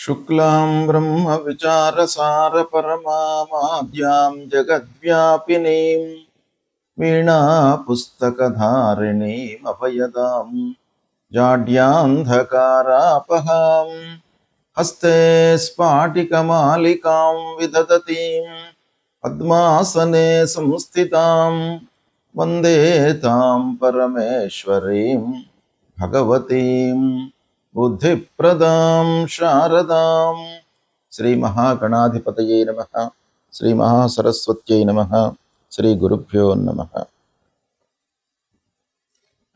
शुक्लां ब्रह्मविचारसारपरमामाद्यां जगद्व्यापिनीं वीणापुस्तकधारिणीमभयदां जाड्यान्धकारापहां हस्ते स्फाटिकमालिकां विदधतीं पद्मासने संस्थितां वन्दे तां परमेश्वरीं भगवतीं बुद्धिप्रदां शारदां శ్రీ మహాగణాధిపతయే నమః. శ్రీ మహాసరస్వత్యై నమః. శ్రీ గురుభ్యో నమః.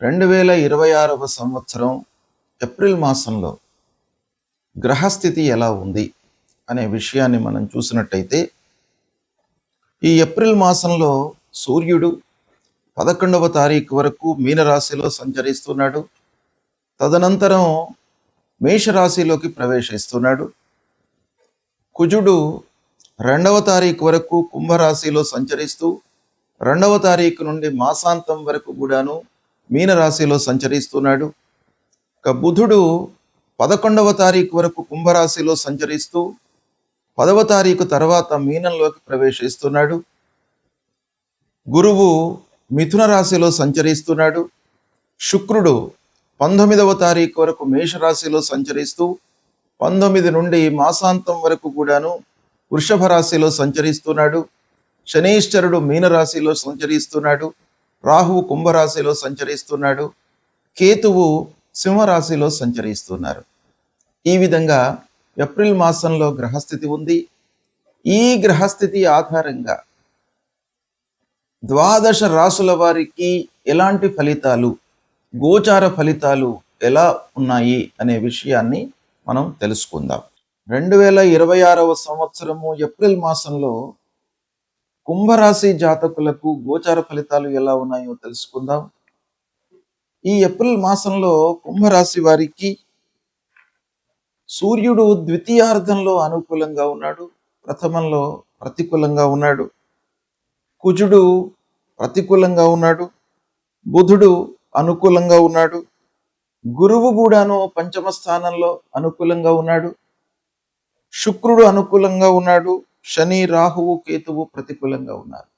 2026వ సంవత్సరం ఏప్రిల్ మాసంలో గ్రహస్థితి ఎలా ఉంది అనే విషయాన్ని మనం చూసినట్టయితే, ఈ ఏప్రిల్ మాసంలో సూర్యుడు 11వ తారీఖు వరకు మీనరాశిలో సంచరిస్తున్నాడు. తదనంతరం మేషరాశిలోకి ప్రవేశిస్తున్నాడు. కుజుడు 2వ తారీఖు వరకు కుంభరాశిలో సంచరిస్తూ 2వ తారీఖు నుండి మాసాంతం వరకు కూడాను మీనరాశిలో సంచరిస్తున్నాడు. ఇక బుధుడు 11వ తారీఖు వరకు కుంభరాశిలో సంచరిస్తూ 10వ తారీఖు తర్వాత మీనంలోకి ప్రవేశిస్తున్నాడు. గురువు మిథున రాశిలో సంచరిస్తున్నాడు. శుక్రుడు 19వ తారీఖు వరకు మేషరాశిలో సంచరిస్తూ 19 నుండి మాసాంతం వరకు కూడాను వృషభ రాశిలో సంచరిస్తున్నాడు. శనీశ్వరుడు మీనరాశిలో సంచరిస్తున్నాడు. రాహువు కుంభరాశిలో సంచరిస్తున్నాడు. కేతువు సింహరాశిలో సంచరిస్తున్నారు. ఈ విధంగా ఏప్రిల్ మాసంలో గ్రహస్థితి ఉంది. ఈ గ్రహస్థితి ఆధారంగా 12 రాసుల వారికి ఎలాంటి ఫలితాలు, గోచార ఫలితాలు ఎలా ఉన్నాయి అనే విషయాన్ని మనం తెలుసుకుందాం. 2026వ సంవత్సరము ఏప్రిల్ మాసంలో కుంభరాశి జాతకులకు గోచార ఫలితాలు ఎలా ఉన్నాయో తెలుసుకుందాం. ఈ ఏప్రిల్ మాసంలో కుంభరాశి వారికి సూర్యుడు ద్వితీయార్థంలో అనుకూలంగా ఉన్నాడు, ప్రథమంలో ప్రతికూలంగా ఉన్నాడు. కుజుడు ప్రతికూలంగా ఉన్నాడు. బుధుడు అనుకూలంగా ఉన్నాడు. గురువు కూడాను పంచమ స్థానంలో అనుకూలంగా ఉన్నాడు. శుక్రుడు అనుకూలంగా ఉన్నాడు. శని, రాహువు, కేతువు ప్రతికూలంగా ఉన్నారు.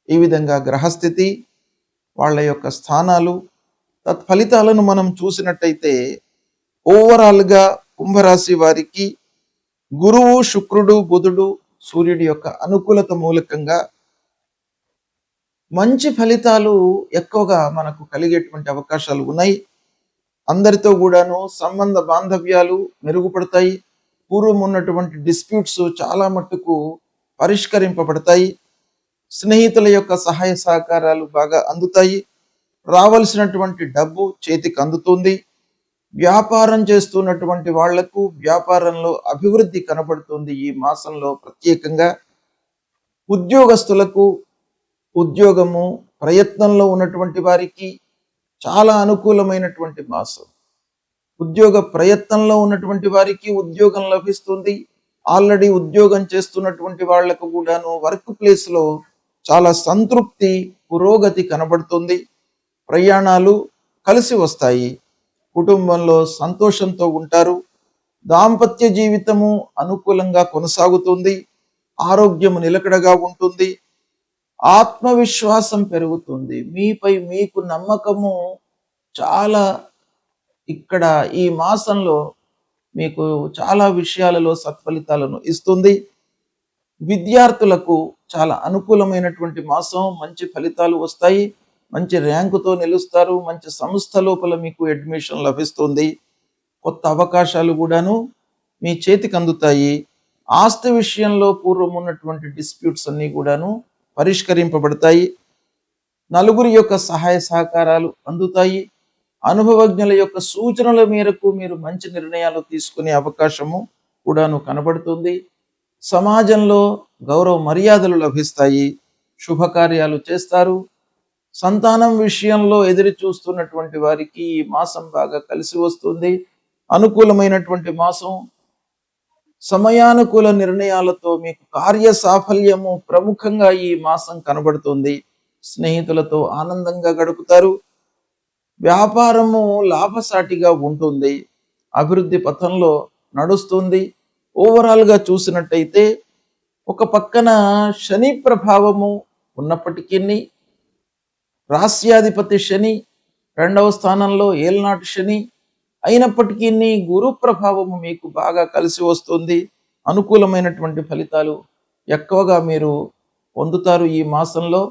ఈ విధంగా గ్రహస్థితి, వాళ్ళ యొక్క స్థానాలు, తత్ఫలితాలను మనం చూసినట్టయితే ఓవరాల్గా కుంభరాశి వారికి గురువు, శుక్రుడు, బుధుడు, సూర్యుడి యొక్క అనుకూలత మూలకంగా మంచి ఫలితాలు ఎక్కువగా మనకు కలిగేటువంటి అవకాశాలు ఉన్నాయి. అందరితో కూడాను సంబంధ బాంధవ్యాలు మెరుగుపడతాయి. పూర్వం ఉన్నటువంటి డిస్ప్యూట్స్ చాలా మట్టుకు పరిష్కరింపబడతాయి. స్నేహితుల యొక్క సహాయ సహకారాలు బాగా అందుతాయి. రావాల్సినటువంటి డబ్బు చేతికి అందుతుంది. వ్యాపారం చేస్తున్నటువంటి వాళ్లకు వ్యాపారంలో అభివృద్ధి కనబడుతుంది. ఈ మాసంలో ప్రత్యేకంగా ఉద్యోగస్తులకు ఉద్యోగము, ప్రయత్నంలో ఉన్నటువంటి వారికి చాలా అనుకూలమైనటువంటి మాసం. ఉద్యోగ ప్రయత్నంలో ఉన్నటువంటి వారికి ఉద్యోగం లభిస్తుంది. ఆల్రెడీ ఉద్యోగం చేస్తున్నటువంటి వాళ్లకు కూడాను వర్క్ ప్లేస్లో చాలా సంతృప్తి, పురోగతి కనబడుతుంది. ప్రయాణాలు కలిసి వస్తాయి. కుటుంబంలో సంతోషంతో ఉంటారు. దాంపత్య జీవితము అనుకూలంగా కొనసాగుతుంది. ఆరోగ్యము నిలకడగా ఉంటుంది. ఆత్మవిశ్వాసం పెరుగుతుంది. మీపై మీకు నమ్మకము చాలా ఇక్కడ ఈ మాసంలో మీకు చాలా విషయాలలో సత్ఫలితాలను ఇస్తుంది. విద్యార్థులకు చాలా అనుకూలమైనటువంటి మాసం. మంచి ఫలితాలు వస్తాయి. మంచి ర్యాంకుతో నిలుస్తారు. మంచి సంస్థ లోపల మీకు అడ్మిషన్ లభిస్తుంది. కొత్త అవకాశాలు కూడాను మీ చేతికి అందుతాయి. ఆస్తి విషయంలో పూర్వం ఉన్నటువంటి డిస్ప్యూట్స్ అన్నీ కూడాను పరిష్కరింపబడతాయి. నలుగురి యొక్క సహాయ సహకారాలు అందుతాయి. అనుభవజ్ఞుల యొక్క సూచనల మేరకు మీరు మంచి నిర్ణయాలు తీసుకునే అవకాశము కూడాను కనబడుతుంది. సమాజంలో గౌరవ మర్యాదలు లభిస్తాయి. శుభకార్యాలు చేస్తారు. సంతానం విషయంలో ఎదురు చూస్తున్నటువంటి వారికి ఈ మాసం బాగా కలిసి వస్తుంది. అనుకూలమైనటువంటి మాసం. సమయానుకూల నిర్ణయాలతో మీకు కార్య సాఫల్యము ప్రముఖంగా ఈ మాసం కనబడుతుంది. స్నేహితులతో ఆనందంగా గడుపుతారు. వ్యాపారము లాభసాటిగా ఉంటుంది. అభివృద్ధి పథంలో నడుస్తుంది. ఓవరాల్గా చూసినట్టయితే ఒక పక్కన శని ప్రభావము ఉన్నప్పటికీ, రాస్యాధిపతి శని 2వ స్థానంలో ఏలనాటి శని అయినప్పటికీ గురు ప్రభావము మీకు బాగా కలిసి వస్తుంది. అనుకూలమైనటువంటి ఫలితాలు ఎక్కువగా మీరు పొందుతారు ఈ మాసంలో.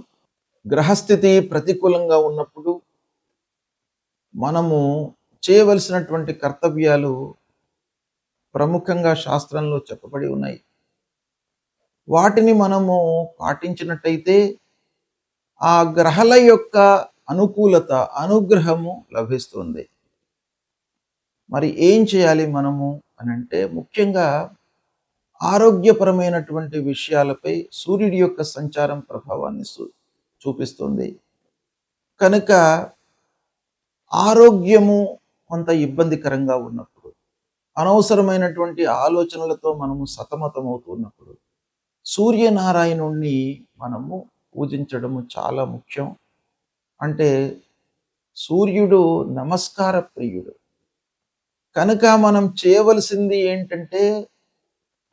గ్రహస్థితి ప్రతికూలంగా ఉన్నప్పుడు మనము చేయవలసినటువంటి కర్తవ్యాలు ప్రముఖంగా శాస్త్రంలో చెప్పబడి ఉన్నాయి. వాటిని మనము పాటించినట్టయితే ఆ గ్రహాల యొక్క అనుకూలత, అనుగ్రహము లభిస్తుంది. మరి ఏం చేయాలి మనము అనంటే, ముఖ్యంగా ఆరోగ్యపరమైనటువంటి విషయాలపై సూర్యుడి యొక్క సంచారం ప్రభావాన్ని చూపిస్తుంది కనుక ఆరోగ్యము కొంత ఇబ్బందికరంగా ఉన్నప్పుడు, అనవసరమైనటువంటి ఆలోచనలతో మనము సతమతమవుతున్నప్పుడు సూర్యనారాయణుణ్ణి మనము పూజించడము చాలా ముఖ్యం. అంటే సూర్యుడు నమస్కార ప్రియుడు కనుక మనం చేయవలసింది ఏంటంటే,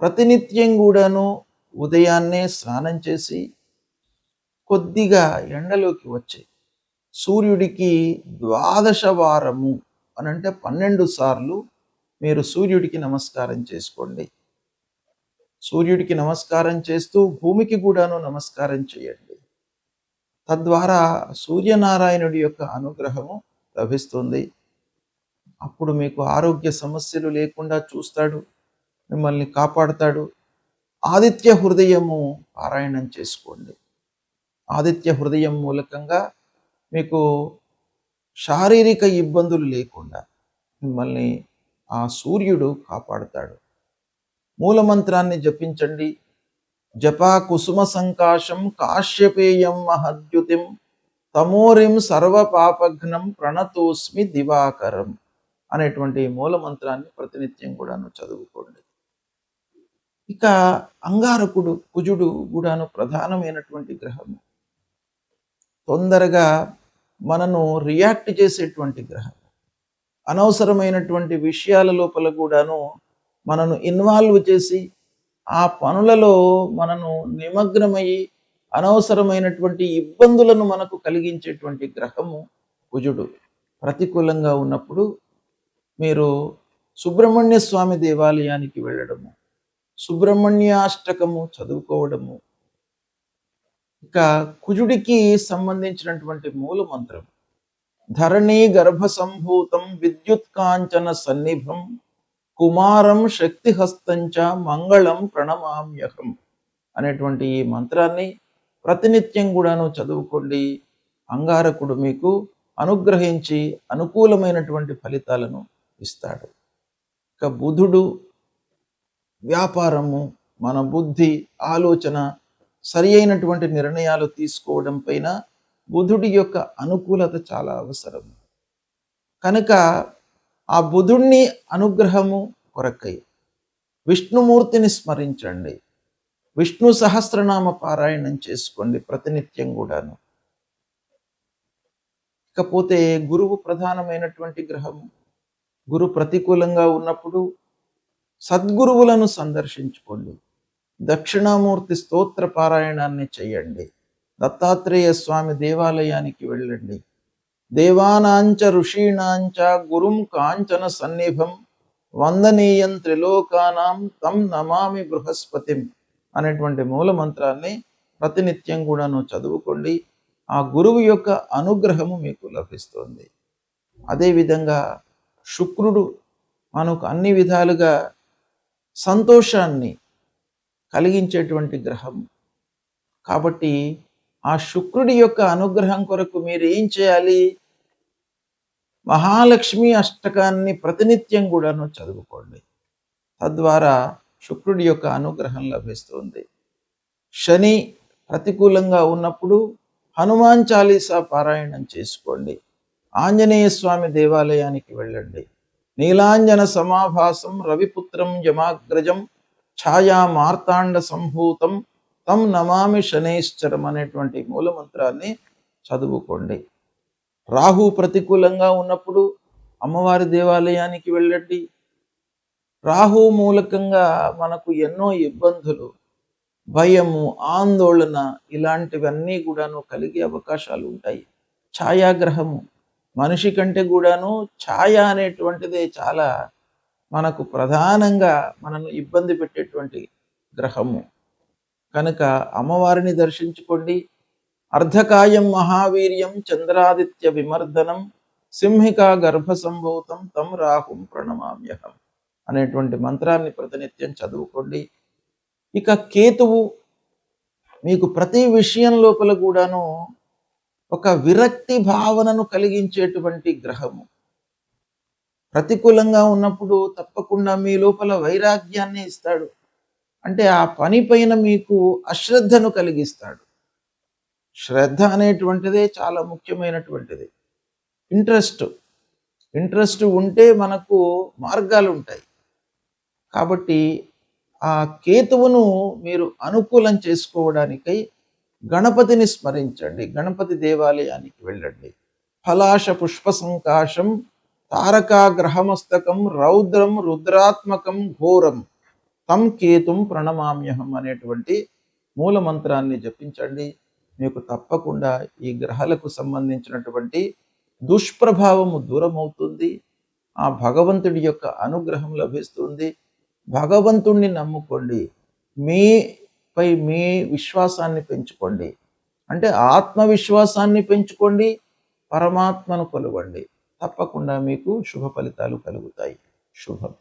ప్రతినిత్యం కూడాను ఉదయాన్నే స్నానం చేసి కొద్దిగా ఎండలోకి వచ్చి సూర్యుడికి 12 వారము అనంటే 12 సార్లు మీరు సూర్యుడికి నమస్కారం చేసుకోండి. సూర్యుడికి నమస్కారం చేస్తూ భూమికి కూడాను నమస్కారం చేయండి. తద్వారా సూర్యనారాయణుడి యొక్క అనుగ్రహము లభిస్తుంది. అప్పుడు మీకు ఆరోగ్య సమస్యలు లేకుండా చూస్తాడు, మిమ్మల్ని కాపాడుతాడు. ఆదిత్య హృదయము పారాయణం చేసుకోండి. ఆదిత్య హృదయం మూలకంగా మీకు శారీరక ఇబ్బందులు లేకుండా మిమ్మల్ని ఆ సూర్యుడు కాపాడుతాడు. మూలమంత్రాన్ని జపించండి. జపా కుసుమ సంకాశం కాశ్యపేయం మహద్యుతిం తమోరిం సర్వపాపఘ్నం ప్రణతోస్మి దివాకరం అనేటువంటి మూలమంత్రాన్ని ప్రతినిత్యం కూడాను చదువుకోండి. ఇక అంగారకుడు, కుజుడు కూడాను ప్రధానమైనటువంటి గ్రహము. తొందరగా మనను రియాక్ట్ చేసేటువంటి గ్రహం. అనవసరమైనటువంటి విషయాల లోపల కూడాను మనను ఇన్వాల్వ్ చేసి ఆ పనులలో మనను నిమగ్నమయ్యి అనవసరమైనటువంటి ఇబ్బందులను మనకు కలిగించేటువంటి గ్రహము కుజుడు. ప్రతికూలంగా ఉన్నప్పుడు మీరు సుబ్రహ్మణ్య స్వామి దేవాలయానికి వెళ్ళడము, సుబ్రహ్మణ్యాష్టకము చదువుకోవడము. ఇక కుజుడికి సంబంధించినటువంటి మూల మంత్రం ధరణీ గర్భ సంభూతం విద్యుత్ కాంచన సన్నిభం కుమారం శక్తిహస్తంచ మంగళం ప్రణమామ్యహం అనేటువంటి ఈ మంత్రాన్ని ప్రతినిత్యం కూడాను చదువుకోండి. అంగారకుడు మీకు అనుగ్రహించి అనుకూలమైనటువంటి ఫలితాలను ఇస్తాడు. ఇక బుధుడు వ్యాపారము, మన బుద్ధి, ఆలోచన, సరి అయినటువంటి నిర్ణయాలు తీసుకోవడం పైన బుధుడి యొక్క అనుకూలత చాలా అవసరం. కనుక ఆ బుధుడిని అనుగ్రహము కొరకై విష్ణుమూర్తిని స్మరించండి. విష్ణు సహస్రనామ పారాయణం చేసుకోండి ప్రతినిత్యం కూడాను. ఇకపోతే గురువు ప్రధానమైనటువంటి గ్రహము. గురు ప్రతికూలంగా ఉన్నప్పుడు సద్గురువులను సందర్శించుకోండి. దక్షిణామూర్తి స్తోత్ర పారాయణాన్ని చేయండి. దత్తాత్రేయ స్వామి దేవాలయానికి వెళ్ళండి. దేవానాంచ ఋషీణాంచ గురుం కాంచన సన్నిభం వందనీయం త్రిలోకానాం తం నమామి బృహస్పతిం అనేటువంటి మూల మంత్రాన్ని ప్రతినిత్యం కూడాను చదువుకోండి. ఆ గురువు యొక్క అనుగ్రహము మీకు లభిస్తుంది. అదేవిధంగా శుక్రుడు మనకు అన్ని విధాలుగా సంతోషాన్ని కలిగించేటువంటి గ్రహం. కాబట్టి ఆ శుక్రుడి యొక్క అనుగ్రహం కొరకు మీరు ఏం చేయాలి? మహాలక్ష్మి అష్టకాన్ని ప్రతినిత్యం కూడాను చదువుకోండి. తద్వారా శుక్రుడి యొక్క అనుగ్రహం లభిస్తుంది. శని ప్రతికూలంగా ఉన్నప్పుడు హనుమాన్ చాలీసా పారాయణం చేసుకోండి. ఆంజనేయ స్వామి దేవాలయానికి వెళ్ళండి. నీలాంజన సమాభాసం రవిపుత్రం యమాగ్రజం ఛాయా మార్తాండ సంభూతం తం నమామి శనైశ్చరం అనేటువంటి మూలమంత్రాన్ని చదువుకోండి. రాహు ప్రతికూలంగా ఉన్నప్పుడు అమ్మవారి దేవాలయానికి వెళ్ళండి. రాహు మూలకంగా మనకు ఎన్నో ఇబ్బందులు, భయము, ఆందోళన ఇలాంటివన్నీ కూడాను కలిగే అవకాశాలు ఉంటాయి. ఛాయాగ్రహము మనిషి కంటే కూడాను ఛాయ అనేటువంటిదే చాలా మనకు ప్రధానంగా మనను ఇబ్బంది పెట్టేటువంటి గ్రహము. కనుక అమ్మవారిని దర్శించుకోండి. అర్ధకాయం మహావీర్యం చంద్రాదిత్య విమర్దనం సింహికా గర్భ సంభూతం తం రాహుం ప్రణమామ్యహం అనేటువంటి మంత్రాన్ని ప్రతినిత్యం చదువుకోండి. ఇక కేతువు మీకు ప్రతి విషయం లోపల కూడాను ఒక విరక్తి భావనను కలిగించేటువంటి గ్రహము. ప్రతికూలంగా ఉన్నప్పుడు తప్పకుండా మీ లోపల వైరాగ్యాన్ని ఇస్తాడు. అంటే ఆ పని పైన మీకు అశ్రద్ధను కలిగిస్తాడు. శ్రద్ధ అనేటువంటిదే చాలా ముఖ్యమైనటువంటిది. ఇంట్రెస్ట్ ఉంటే మనకు మార్గాలు ఉంటాయి. కాబట్టి ఆ కేతువును మీరు అనుకూలం చేసుకోవడానికై గణపతిని స్మరించండి. గణపతి దేవాలయానికి వెళ్ళండి. ఫలాశ పుష్ప సంకాశం తారకా గ్రహమస్తకం రౌద్రం రుద్రాత్మకం ఘోరం తం కేతుం ప్రణమామ్యహం అనేటువంటి మూల మంత్రాన్ని జపించండి. మీకు తప్పకుండా ఈ గ్రహాలకు సంబంధించినటువంటి దుష్ప్రభావము దూరమవుతుంది. ఆ భగవంతుడి యొక్క అనుగ్రహం లభిస్తుంది. భగవంతుణ్ణి నమ్ముకోండి. మీపై మీ విశ్వాసాన్ని పెంచుకోండి. అంటే ఆత్మవిశ్వాసాన్ని పెంచుకోండి, పరమాత్మను కొలవండి. తప్పకుండా మీకు శుభ ఫలితాలు కలుగుతాయి. శుభం.